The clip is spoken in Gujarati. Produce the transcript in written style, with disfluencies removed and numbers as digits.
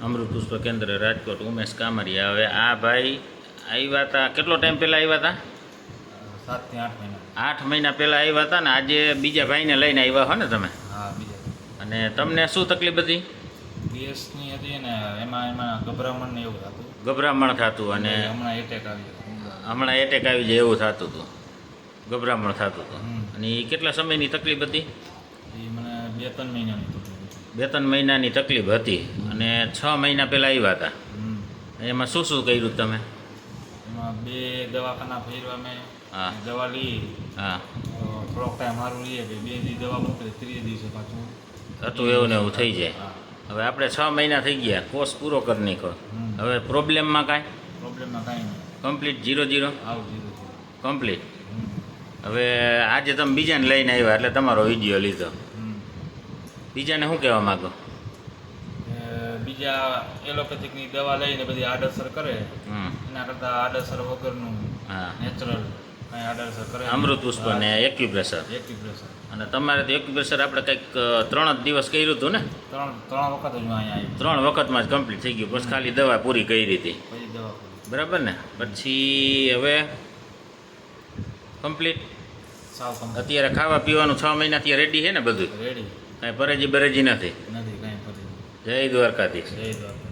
અમૃત પુષ્પ કેન્દ્ર રાજકોટ ઉમેશ કામરિયા. હવે આ ભાઈ આવ્યા હતા, કેટલો ટાઈમ પહેલાં આવ્યા હતા? 7 થી 8 મહિના. 8 મહિના પહેલાં આવ્યા હતા ને આજે બીજા ભાઈને લઈને આવ્યા હો ને તમે? હા, બીજા. અને તમને શું તકલીફ હતી? ગેસની હતી ને એમાં ગભરામણ ને એવું થતું. ગભરામણ થતું અને હમણાં એટેક આવ્યો. હમણાં એટેક આવી જાય એવું થતું હતું, ગભરામણ થતું હતું. અને એ કેટલા સમયની તકલીફ હતી? એ મને 2-3 મહિનાની તકલીફ હતી. 2-3 મહિનાની તકલીફ હતી અને 6 મહિના પહેલાં આવ્યા હતા. એમાં શું શું કર્યું તમે? એમાં 2 દવાખાના ફેરવા મેં. હા. દવા લઈ. હા. થોડોક ટાઈમ સારું રહીએ કે 2 દી દવા મોકલે, 3 દિવસે પાછું હતું એવું ને એવું થઈ જાય. હા. હવે આપણે 6 મહિના થઈ ગયા, કોર્સ પૂરો કરી નાખ્યો. હવે પ્રોબ્લેમમાં કાંઈ? પ્રોબ્લેમમાં કાંઈ નહીં. કમ્પ્લીટ 0-0 આવું જીરું છે. કમ્પ્લીટ. હવે આજે તમે બીજાને લઈને આવ્યા એટલે તમારો વિડીયો લીધો. બીજાને શું કહેવા માગો? બીજા એલોપેથિકની દવા લઈને બધી આડઅસર કરે, હમ. એના કરતાં આડઅસર વગરનું હા. નેચરલ કાંઈ આડઅસર કરે. અમૃત પુષ્પ ને એક્યુપ્રેશર. એક્યુપ્રેશર. અને તમારે તો એક્યુપ્રેશર આપણે કંઈક 3 જ દિવસ કર્યું હતું ને? 3 વખત જ હું અહીંયા 3 આવ્યો. વખતમાં જ કમ્પ્લીટ થઈ ગયું. બસ ખાલી દવા પૂરી કરી હતી, પછી દવા કરી. બરાબર ને? પછી હવે કમ્પ્લીટ સાવ કમ્પ્લીટ. અત્યારે ખાવા પીવાનું 6 મહિનાથી રેડી છે ને બધું? રેડી. કાંઈ પરેજી બરેજી નથી? નથી કાંઈ ફરી. જય દ્વારકાધીશ. જય દ્વારકા.